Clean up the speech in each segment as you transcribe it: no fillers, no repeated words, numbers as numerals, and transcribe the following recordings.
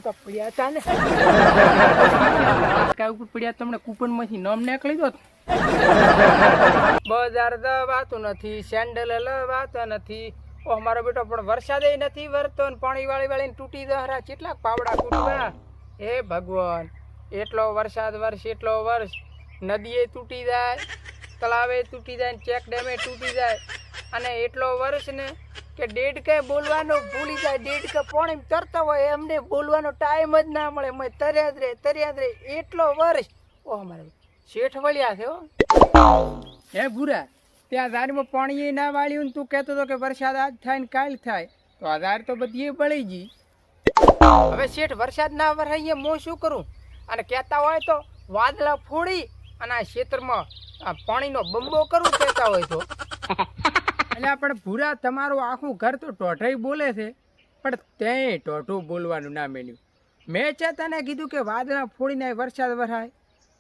તો પડ્યા હતા ને કાય ઉપર પડ્યા તમને કૂપન માંથી નામ નીકળી દો બજાર દવાતું નથી સેન્ડલ લવાતા નથી ઓ મારો બેટો પણ વરસાદ નથી વરતો ને પાણી વાળીને તૂટી દહરા કેટલાક પાવડા કૂટવા હે ભગવાન એટલો વરસાદ વર્ષ એટલો વર્ષ નદીએ તૂટી જાય તળાવે તૂટી જાય ને ચેક ડેમે તૂટી જાય અને એટલો વર્ષ ને કે દેડકે બોલવાનો ભૂલી જાય દેડકે પાણી તરતા હોય એમને બોલવાનો ટાઈમ જ ના મળે મેં તર્યા જ રે એટલો વર્ષ ઓહ મારે શેઠ વળ્યા છે હે ભૂરા ત્યાં ઝાડમાં પાણી ના વાળ્યું ને તું કહેતો હતો કે વરસાદ આજ થાય ને કાલ થાય તો આ ઝાડ તો બધી બળી ગઈ હવે શેઠ વરસાદ ના વરાઈએ હું શું કરું અને કહેતા હોય તો વાદળા ફોડી અને આ ક્ષેત્રમાં આ પાણીનો બંબો કરું કહેતા હોય તો એટલે પણ ભૂરા તમારું આખું ઘર તો ટોઢાઈ બોલે છે પણ તે ટોઢું બોલવાનું ના મેલ્યું મેં છે તને કીધું કે વાદળા ફોડીને વરસાદ વરાય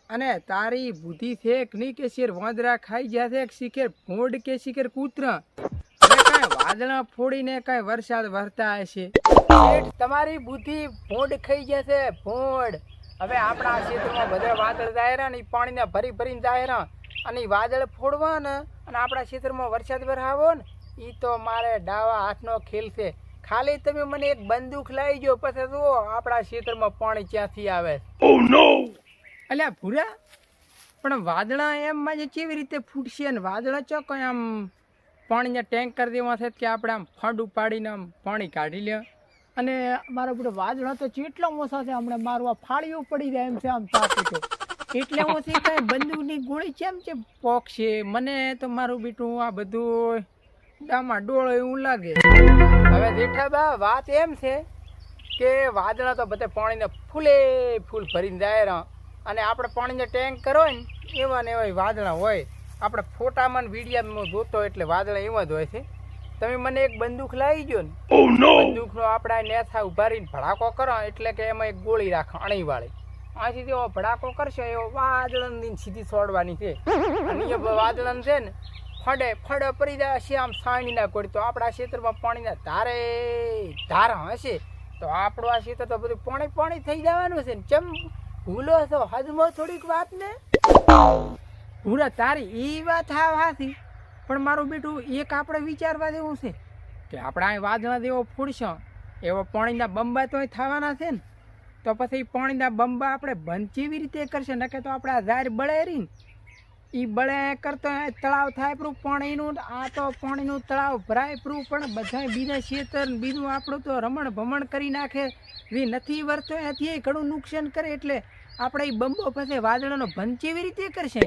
અને તારી બુદ્ધિ છે કે નહીં કે શેર વાંદરા ખાઈ ગયા છે કે શીખેર ભોંડ કે શીખેર કૂતરા કાંઈ વાદળા ફોડીને કાંઈ વરસાદ વરતા હશે તમારી બુદ્ધિ ભોંડ ખાઈ ગયા છે ભોંડ હવે આપણા ક્ષેત્રમાં બધા વાદળ દાયરા ને પાણીને ભરીને દાયરા અને વાદળ ફોડવા ને અને આપણા ક્ષેત્રમાં વરસાદ વરસાવો ને એ તો મારે ડાવા હાથનો ખેલ છે ખાલી તમે મને એક બંદૂક લાવી ગયો પછી જુઓ આપણા ક્ષેત્રમાં પાણી ક્યાંથી આવે અલ્યા ભૂરા પણ વાદળા એમમાં જે કેવી રીતે ફૂટશે ને વાદળા ચોક આમ પાણીના ટેન્કર દેવા છે કે આપણે આમ ફંડ ઉપાડીને આમ પાણી કાઢી લે અને મારા બધો વાદળા તો જેટલા ઓછા છે હમણાં મારું આ ફાળીઓ પડી જાય એમ છે આમ તાપી તો એટલે ઓછી કાંઈ બંદૂકની ગોળી કેમ છે પોકશે મને તો મારું બેટું આ બધું ડામાં ડોળો એવું લાગે હવે જેઠાબા વાત એમ છે કે વાદળા તો બધે પાણીને ફૂલે ફૂલ ભરીને જાય અને આપણે પાણીનો ટેન્ક કરો ને એવા વાદળા હોય આપણે ફોટામાં વિડીયામાં જોતો એટલે વાદળા એવા જ હોય છે તમે મને એક બંદૂક લાવી ગયો ને બંદૂકનો આપણા નેથા ઉભારીને ભડાકો કરો એટલે કે એમાં એક ગોળી રાખો અણીવાળી અહીંથી તેવો ભડાકો કરશો એવો વાદળની સીધી છોડવાની છે અને એ વાદળન છે ને ફડે પડી જાય છે આમ સાણી ના કોડી તો આપણા ક્ષેત્રમાં પાણીના ધારા હશે તો આપણું આ ક્ષેત્ર તો બધું પાણી થઈ જવાનું છે ને ચમ ભૂલો છો હજમાં થોડીક વાત ને ભૂરા તારી એ વાત હાથી પણ મારું બેટું એક આપણે વિચારવા દેવું છે કે આપણે અહીં વાદળા દેવો ફૂડશો એવો પાણીના બંબા તો થવાના છે ને તો પછી પાણીના બંબા આપણે બંધ કેવી રીતે કરશે નકે તો આપણે આ ઝાડ બળે રહી ને એ બળે કરતો તળાવ થાય પ્રૂફ પાણીનું આ તો પાણીનું તળાવ ભરાય પ્રૂફ પણ બધા બીજા ક્ષેત્ર બીજું આપણું તો રમણ ભમણ કરી નાખે એ નથી વરતો એથી ઘણું નુકસાન કરે એટલે આપણે એ બંબો પછી વાદળાનો બંધ કેવી રીતે કરશે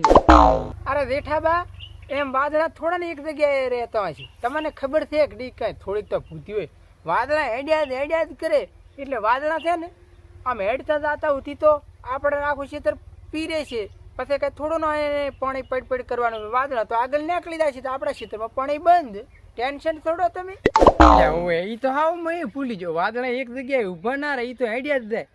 અરે જેઠાબા એમ વાદળા થોડા ને એક જગ્યાએ રહેતા હોય છે તમને ખબર છે કે નહીં કાંઈ થોડીક તો ભૂતી હોય વાદળા હેડ્યા જ કરે એટલે વાદળા છે ને આમ હેડતા જતા ઉથી તો આપણે આખું ક્ષેત્ર પીરે છે પછી કઈ થોડું પાણી પડ કરવાનું વાદળા તો આગળ નીકળી જાય છે તો આપણા ક્ષેત્રમાં પાણી બંધ ટેન્શન થોડો તમે એ તો હાવ મેં ભૂલી જાઓ વાદળા એક જગ્યાએ ઊભા ના રહે એ તો હેડ્યા જ જાય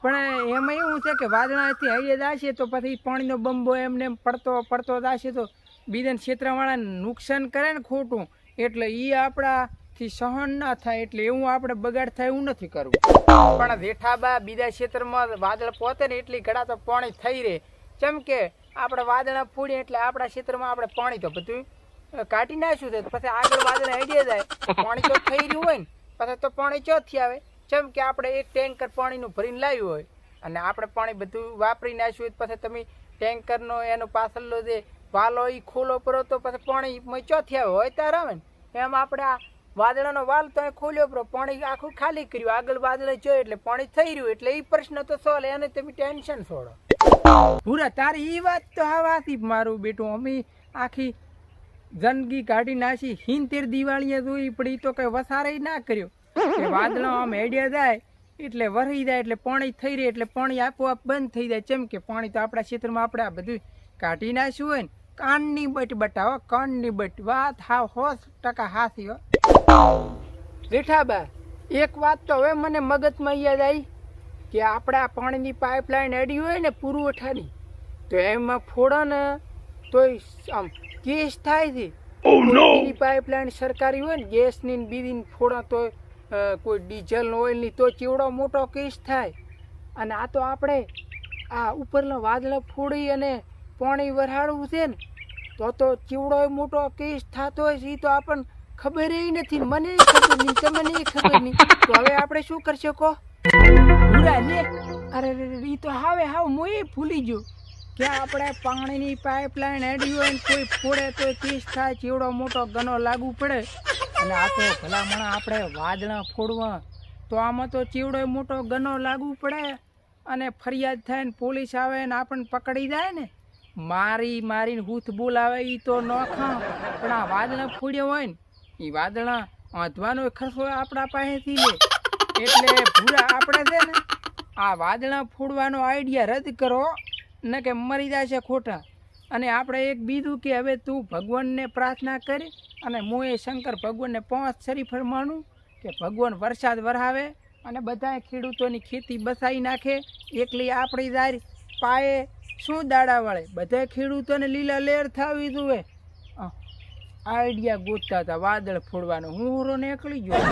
પણ એમાં એવું છે કે વાદળાથી હેડ્યા જશે તો પછી પાણીનો બંબો એમને પડતો જશે તો બીજા ક્ષેત્રવાળાને નુકસાન કરે ને ખોટું એટલે એ આપણાથી સહન ના થાય એટલે એવું આપણે બગાડ થાય એવું નથી કરવું પણ જેઠાબા બીજા ક્ષેત્રમાં વાદળ પોતે ને એટલી ઘડા તો પાણી થઈ રહે જેમ કે આપણે વાદળા ફૂડીએ એટલે આપણા ક્ષેત્રમાં આપણે પાણી તો બધું કાઢી નાખ્યું છે પછી આગળ વાદળા હેડ્યા જાય પાણી તો થઈ રહ્યું હોય ને પછી તો પાણી ચોથી આવે જેમ કે આપણે એક ટેન્કર પાણીનું ભરીને લાવ્યું હોય અને આપણે પાણી બધું વાપરી નાખ્યું હોય પછી તમે ટેન્કરનો એનો પાછળનો જે વાલો એ ખોલો પરો તો પછી પાણી ચોથી આવે હોય ત્યારે આવે ને એમ આપણે આ વાદળાનો વાલ તો ખોલ્યો પરો પાણી આખું ખાલી કર્યું આગળ વાદળા જોયું એટલે પાણી થઈ રહ્યું એટલે એ પ્રશ્ન તો સોલ્વ એને તમે ટેન્શન છોડો પૂરા તારી એ વાત તો હવાથી મારું બેટું અમે આખી જિંદગી કાઢી નાખી 70 દિવાળીએ જોઈ પડી તો કઈ વસારે ના કર્યો વાદળા આમ હેડ્યા જાય એટલે વરહી જાય એટલે પાણી થઈ રહે એટલે પાણી આપોઆપ બંધ થઈ જાય જેમ કે પાણી તો આપણા ક્ષેત્રમાં આપણે આ બધું કાઢી નાખ્યું હોય ને કાનની બટ બટાવો કાનની બટ વાત હાવ 100% હાથી હો જેઠાબા એક વાત તો હવે મને મગજમાં યાદ આવી કે આપણે આ પાણીની પાઇપલાઇન અડી હોય ને પુરવઠાની તો એમાં ફોડો ને તોય આમ કેસ થાય છે પાઇપલાઇન સરકારી હોય ને ગેસની બીજી ફોડા તો કોઈ ડીઝલ ઓઇલની તો ચેવડો મોટો કેસ થાય. અને આ તો આપણે આ ઉપરના વાદળા ફોડી અને પાણી વરાળવું છે ને તો ચેવડો મોટો કેસ થતો હોય છે એ તો આપણને ખબર નથી. મને ખબર નહીં, તમને ખબર નહીં. તો હવે આપણે શું કરશે કહો? ભૂરા લે, અરે એ તો હાવ હું એ ભૂલી ગયો કે આપણે પાણીની પાઇપલાઇન હેડી હોય ને કોઈ ફોડે તો કેસ થાય, ચેવડો મોટો ગનો લાગુ પડે. અને આ તો ભલામણ આપણે વાદળા ફોડવા તો આમાં તો ચેવડો મોટો ગનો લાગુ પડે અને ફરિયાદ થાય ને પોલીસ આવે ને આપણને પકડી જાય ને, મારીને હૂથ બોલાવે એ તો ન ખા. પણ આ વાદળા ફોડ્યા હોય ને એ વાદળા વાંધવાનો ખર્ચો આપણા પાસેથી લે. એટલે ભૂરા આપણે છે ને આ વાદળા ફોડવાનો આઈડિયા રદ કરો ને કે મરી જાય છે ખોટા. અને આપણે એક બીજું કે હવે તું ભગવાનને પ્રાર્થના કરી અને હું એ શંકર ભગવાનને 5 શરીફળ માનું કે ભગવાન વરસાદ વરસાવે અને બધા ખેડૂતોની ખેતી બસાવી નાખે. એકલી આપણી દાર પાયે શું દાડા વળે, બધા ખેડૂતોને લીલા લેર થવી જોઈએ. આઈડિયા ગોતતા હતા વાદળ ફોડવાનો, હું હોરો નીકળી ગયો.